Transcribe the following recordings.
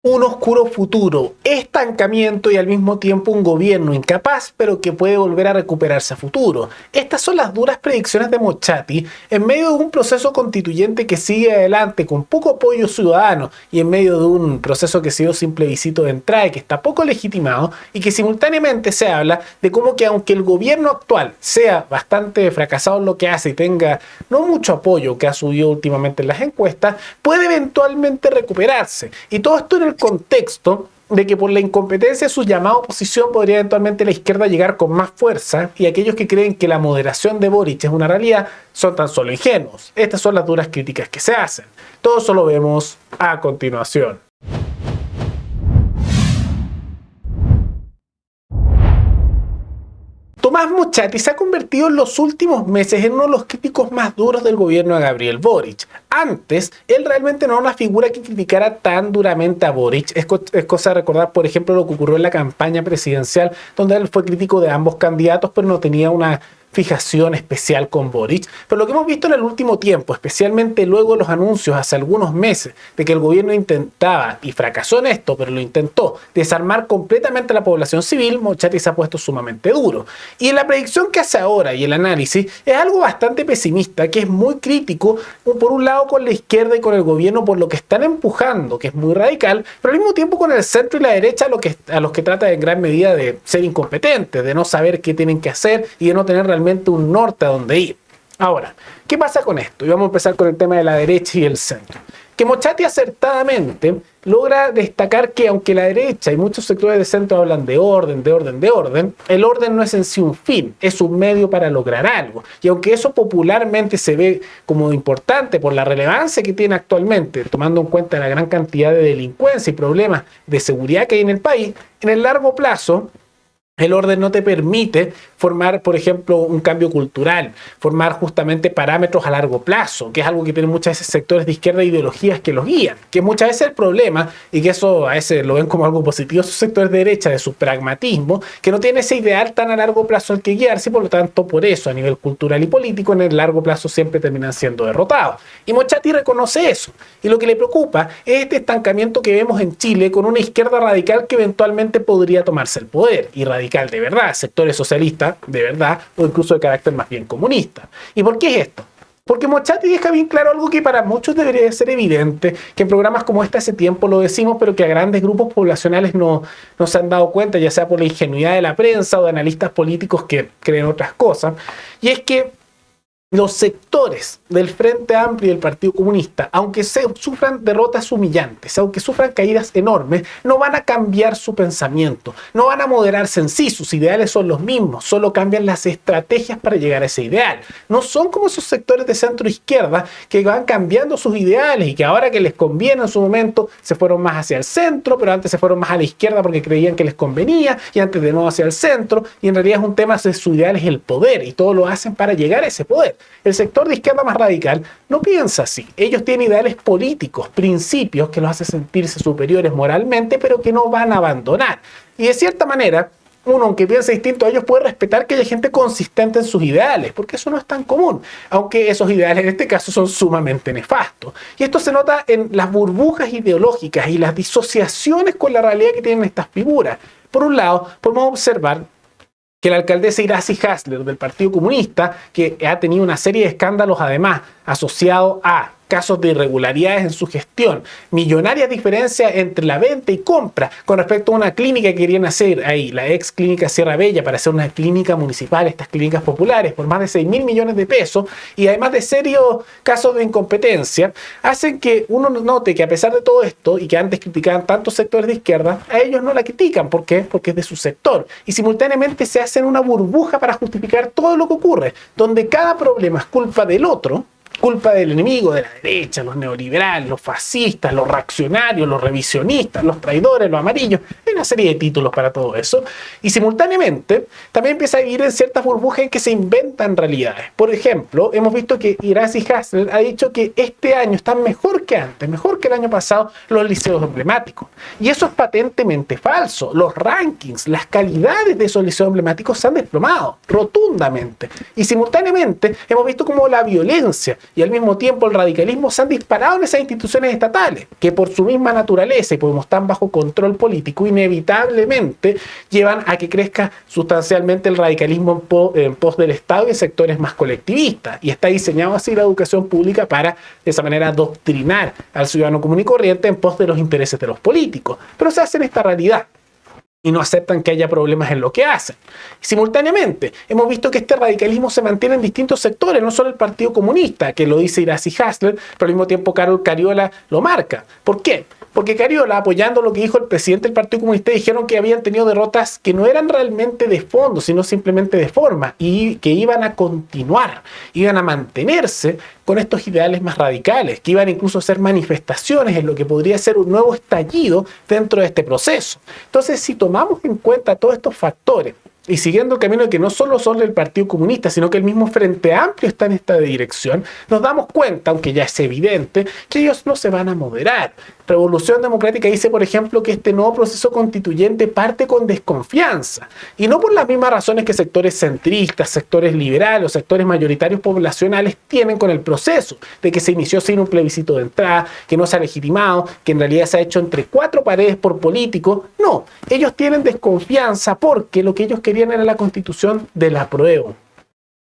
Un oscuro futuro, estancamiento y al mismo tiempo un gobierno incapaz, pero que puede volver a recuperarse a futuro. Estas son las duras predicciones de Mochati en medio de un proceso constituyente que sigue adelante con poco apoyo ciudadano y en medio de un proceso que ha sido sin plebiscito de entrada y que está poco legitimado y que simultáneamente se habla de cómo que aunque el gobierno actual sea bastante fracasado en lo que hace y tenga no mucho apoyo que ha subido últimamente en las encuestas, puede eventualmente recuperarse. Y todo esto en el contexto de que por la incompetencia de su llamada oposición podría eventualmente la izquierda llegar con más fuerza y aquellos que creen que la moderación de Boric es una realidad son tan solo ingenuos. Estas son las duras críticas que se hacen. Todo eso lo vemos a continuación. Tomás Mochati se ha convertido en los últimos meses en uno de los críticos más duros del gobierno de Gabriel Boric. Antes, él realmente no era una figura que criticara tan duramente a Boric. Es cosa de recordar, por ejemplo, lo que ocurrió en la campaña presidencial, donde él fue crítico de ambos candidatos, pero no tenía una fijación especial con Boric. Pero lo que hemos visto en el último tiempo, especialmente luego de los anuncios hace algunos meses de que el gobierno intentaba, y fracasó en esto, pero lo intentó, desarmar completamente a la población civil, Mochati se ha puesto sumamente duro. Y la predicción que hace ahora y el análisis es algo bastante pesimista, que es muy crítico, por un lado con la izquierda y con el gobierno por lo que están empujando, que es muy radical, pero al mismo tiempo con el centro y la derecha a los que trata en gran medida de ser incompetentes, de no saber qué tienen que hacer y de no tener realmente un norte a donde ir. Ahora, ¿qué pasa con esto? Y vamos a empezar con el tema de la derecha y el centro. Que Mochati acertadamente logra destacar que aunque la derecha y muchos sectores de centro hablan de orden, el orden no es en sí un fin, es un medio para lograr algo. Y aunque eso popularmente se ve como importante por la relevancia que tiene actualmente, tomando en cuenta la gran cantidad de delincuencia y problemas de seguridad que hay en el país, en el largo plazo el orden no te permite formar, por ejemplo, un cambio cultural, formar justamente parámetros a largo plazo, que es algo que tienen muchas veces sectores de izquierda e ideologías que los guían, que muchas veces es el problema, y que eso a veces lo ven como algo positivo, esos sectores de derecha, de su pragmatismo, que no tienen ese ideal tan a largo plazo al que guiarse, y por lo tanto, por eso, a nivel cultural y político, en el largo plazo siempre terminan siendo derrotados. Y Mochati reconoce eso, y lo que le preocupa es este estancamiento que vemos en Chile con una izquierda radical que eventualmente podría tomarse el poder, y radical de verdad, sectores socialistas de verdad, o incluso de carácter más bien comunista. ¿Y por qué es esto? Porque Mochati deja bien claro algo que para muchos debería ser evidente, que en programas como este hace tiempo lo decimos, pero que a grandes grupos poblacionales no se han dado cuenta, ya sea por la ingenuidad de la prensa o de analistas políticos que creen otras cosas, y es que los sectores del Frente Amplio y del Partido Comunista, aunque sufran derrotas humillantes, aunque sufran caídas enormes, no van a cambiar su pensamiento, no van a moderarse en sí, sus ideales son los mismos, solo cambian las estrategias para llegar a ese ideal. No son como esos sectores de centro-izquierda que van cambiando sus ideales y que ahora que les conviene en su momento se fueron más hacia el centro, pero antes se fueron más a la izquierda porque creían que les convenía y antes de nuevo hacia el centro, y en realidad es un tema de su ideal es el poder y todo lo hacen para llegar a ese poder. El sector de izquierda más radical no piensa así. Ellos tienen ideales políticos, principios que los hacen sentirse superiores moralmente, pero que no van a abandonar. Y de cierta manera, uno, aunque piense distinto a ellos, puede respetar que haya gente consistente en sus ideales, porque eso no es tan común, aunque esos ideales en este caso son sumamente nefastos. Y esto se nota en las burbujas ideológicas y las disociaciones con la realidad que tienen estas figuras. Por un lado, podemos observar que la alcaldesa Iracy Hasler del Partido Comunista, que ha tenido una serie de escándalos además asociados a casos de irregularidades en su gestión, millonarias diferencias entre la venta y compra con respecto a una clínica que querían hacer ahí, la ex clínica Sierra Bella, para hacer una clínica municipal, estas clínicas populares, por más de 6.000 millones de pesos, y además de serios casos de incompetencia, hacen que uno note que a pesar de todo esto, y que antes criticaban tantos sectores de izquierda, a ellos no la critican. ¿Por qué? Porque es de su sector. Y simultáneamente se hacen una burbuja para justificar todo lo que ocurre, donde cada problema es culpa del otro, culpa del enemigo, de la derecha, los neoliberales, los fascistas, los reaccionarios, los revisionistas, los traidores, los amarillos. En una serie de títulos para todo eso. Y simultáneamente también empieza a vivir en ciertas burbujas en que se inventan realidades. Por ejemplo, hemos visto que Iracy Hassler ha dicho que este año están mejor que antes, mejor que el año pasado, los liceos emblemáticos. Y eso es patentemente falso. Los rankings, las calidades de esos liceos emblemáticos se han desplomado rotundamente. Y simultáneamente hemos visto cómo la violencia y al mismo tiempo el radicalismo se han disparado en esas instituciones estatales, que por su misma naturaleza y como están bajo control político, inevitablemente llevan a que crezca sustancialmente el radicalismo en pos del Estado y en sectores más colectivistas. Y está diseñado así la educación pública para, de esa manera, adoctrinar al ciudadano común y corriente en pos de los intereses de los políticos. Pero se hace en esta realidad y no aceptan que haya problemas en lo que hacen. Simultáneamente, hemos visto que este radicalismo se mantiene en distintos sectores, no solo el Partido Comunista, que lo dice Iracy Hassler, pero al mismo tiempo Carol Cariola lo marca. ¿Por qué? Porque Cariola, apoyando lo que dijo el presidente del Partido Comunista, dijeron que habían tenido derrotas que no eran realmente de fondo, sino simplemente de forma, y que iban a continuar, iban a mantenerse con estos ideales más radicales, que iban incluso a ser manifestaciones en lo que podría ser un nuevo estallido dentro de este proceso. Entonces, si tomamos en cuenta todos estos factores, y siguiendo el camino de que no solo son del Partido Comunista, sino que el mismo Frente Amplio está en esta dirección, nos damos cuenta, aunque ya es evidente, que ellos no se van a moderar. Revolución Democrática dice, por ejemplo, que este nuevo proceso constituyente parte con desconfianza, y no por las mismas razones que sectores centristas, sectores liberales o sectores mayoritarios poblacionales tienen con el proceso, de que se inició sin un plebiscito de entrada, que no se ha legitimado, que en realidad se ha hecho entre cuatro paredes por políticos. No, ellos tienen desconfianza porque lo que ellos querían era la constitución del apruebo.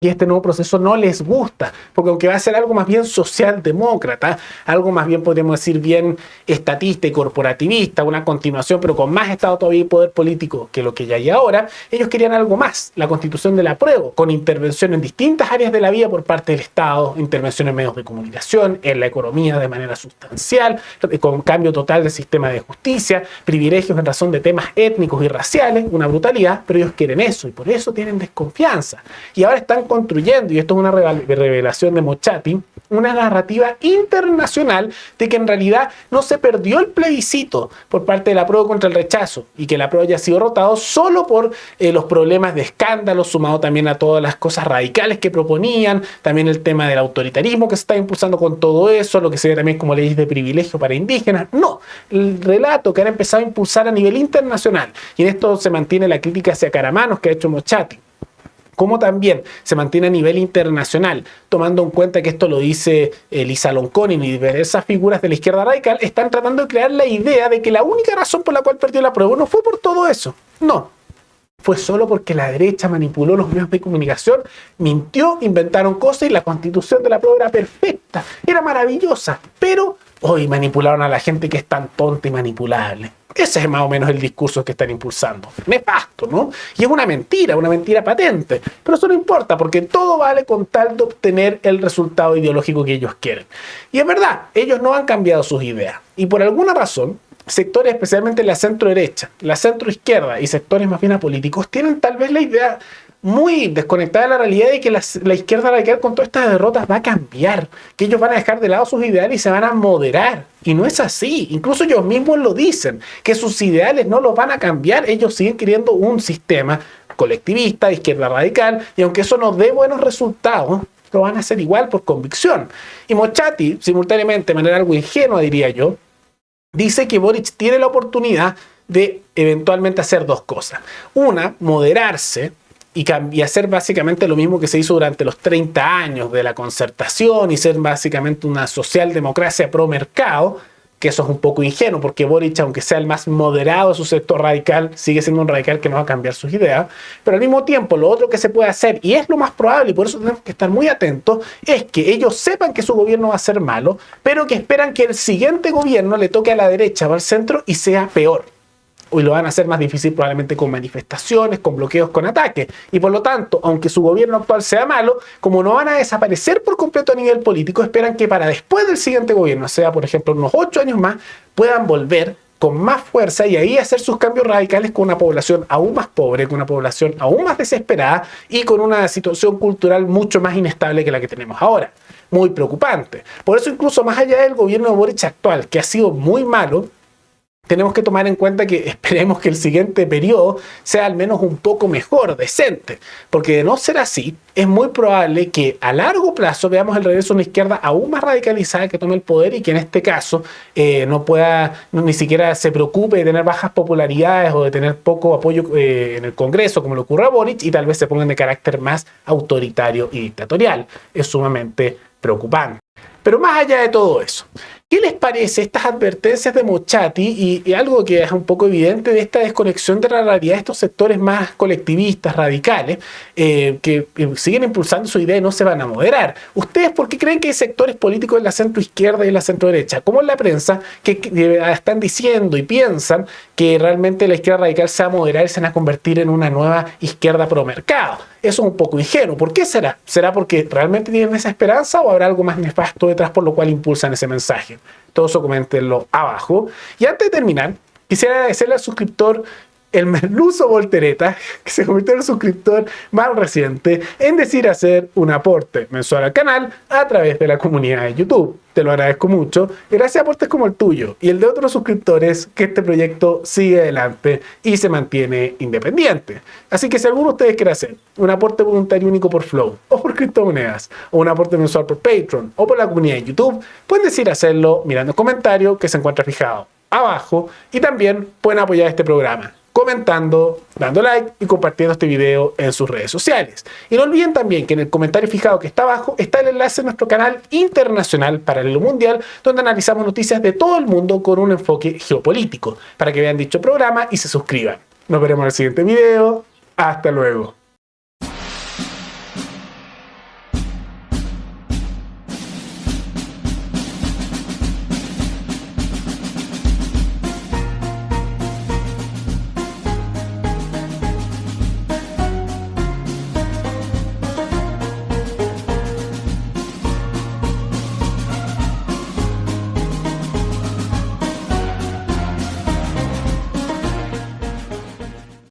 Y este nuevo proceso no les gusta, porque aunque va a ser algo más bien socialdemócrata, algo más bien podríamos decir bien estatista y corporativista, una continuación pero con más Estado todavía y poder político que lo que ya hay ahora, ellos querían algo más, la constitución del apruebo, con intervención en distintas áreas de la vida por parte del Estado, intervención en medios de comunicación, en la economía de manera sustancial, con cambio total del sistema de justicia, privilegios en razón de temas étnicos y raciales, una brutalidad, pero ellos quieren eso y por eso tienen desconfianza. Y ahora están construyendo, y esto es una revelación de Mochati, una narrativa internacional de que en realidad no se perdió el plebiscito por parte del apruebo contra el rechazo y que el apruebo haya sido rotado solo por los problemas de escándalo, sumado también a todas las cosas radicales que proponían, también el tema del autoritarismo que se está impulsando con todo eso, lo que se ve también como leyes de privilegio para indígenas. No, el relato que han empezado a impulsar a nivel internacional, y en esto se mantiene la crítica hacia Caramanos que ha hecho Mochati, como también se mantiene a nivel internacional, tomando en cuenta que esto lo dice Lisa Lonconin y diversas figuras de la izquierda radical, están tratando de crear la idea de que la única razón por la cual perdió la prueba no fue por todo eso. No, fue solo porque la derecha manipuló los medios de comunicación, mintió, inventaron cosas y la constitución de la prueba era perfecta, era maravillosa, pero hoy manipularon a la gente que es tan tonta y manipulable. Ese es más o menos el discurso que están impulsando. Nefasto, ¿no? Y es una mentira patente. Pero eso no importa, porque todo vale con tal de obtener el resultado ideológico que ellos quieren. Y es verdad, ellos no han cambiado sus ideas. Y por alguna razón, sectores, especialmente la centro derecha, la centro izquierda y sectores más bien apolíticos, tienen tal vez la idea muy desconectada de la realidad de que la izquierda radical con todas estas derrotas va a cambiar, que ellos van a dejar de lado sus ideales y se van a moderar. Y no es así. Incluso ellos mismos lo dicen, que sus ideales no los van a cambiar. Ellos siguen queriendo un sistema colectivista, de izquierda radical, y aunque eso no dé buenos resultados, lo van a hacer igual por convicción. Y Mochati, simultáneamente, de manera algo ingenua diría yo, dice que Boric tiene la oportunidad de eventualmente hacer dos cosas. Una, moderarse y hacer básicamente lo mismo que se hizo durante los 30 años de la concertación y ser básicamente una socialdemocracia pro mercado, que eso es un poco ingenuo porque Boric, aunque sea el más moderado de su sector radical, sigue siendo un radical que no va a cambiar sus ideas. Pero al mismo tiempo, lo otro que se puede hacer, y es lo más probable, y por eso tenemos que estar muy atentos, es que ellos sepan que su gobierno va a ser malo, pero que esperan que el siguiente gobierno le toque a la derecha o al centro y sea peor. Y lo van a hacer más difícil probablemente con manifestaciones, con bloqueos, con ataques. Y por lo tanto, aunque su gobierno actual sea malo, como no van a desaparecer por completo a nivel político, esperan que para después del siguiente gobierno, sea por ejemplo unos 8 años más, puedan volver con más fuerza y ahí hacer sus cambios radicales con una población aún más pobre, con una población aún más desesperada y con una situación cultural mucho más inestable que la que tenemos ahora. Muy preocupante. Por eso incluso más allá del gobierno de Boric actual, que ha sido muy malo, tenemos que tomar en cuenta que esperemos que el siguiente periodo sea al menos un poco mejor, decente, porque de no ser así, es muy probable que a largo plazo veamos el regreso de una izquierda aún más radicalizada que tome el poder y que en este caso ni siquiera se preocupe de tener bajas popularidades o de tener poco apoyo en el Congreso, como le ocurre a Boric, y tal vez se pongan de carácter más autoritario y dictatorial. Es sumamente preocupante. Pero más allá de todo eso, ¿qué les parece estas advertencias de Mochati y algo que es un poco evidente de esta desconexión de la realidad de estos sectores más colectivistas, radicales, que siguen impulsando su idea y no se van a moderar? ¿Ustedes por qué creen que hay sectores políticos en la centroizquierda y en la centroderecha, como en la prensa, que están diciendo y piensan que realmente la izquierda radical se va a moderar y se van a convertir en una nueva izquierda pro mercado? Eso es un poco ingenuo. ¿Por qué será? ¿Será porque realmente tienen esa esperanza o habrá algo más nefasto detrás por lo cual impulsan ese mensaje? Todo eso coméntenlo abajo. Y antes de terminar, quisiera agradecerle al suscriptor el merluzo Voltereta, que se convirtió en el suscriptor más reciente en decidir hacer un aporte mensual al canal a través de la comunidad de YouTube. Te lo agradezco mucho. Gracias a aportes como el tuyo y el de otros suscriptores que este proyecto sigue adelante y se mantiene independiente. Así que si alguno de ustedes quiere hacer un aporte voluntario único por Flow o por criptomonedas o un aporte mensual por Patreon o por la comunidad de YouTube, pueden decidir hacerlo mirando el comentario que se encuentra fijado abajo y también pueden apoyar este programa comentando, dando like y compartiendo este video en sus redes sociales. Y no olviden también que en el comentario fijado que está abajo está el enlace a nuestro canal internacional Paralelo Mundial, donde analizamos noticias de todo el mundo con un enfoque geopolítico, para que vean dicho programa y se suscriban. Nos veremos en el siguiente video. Hasta luego.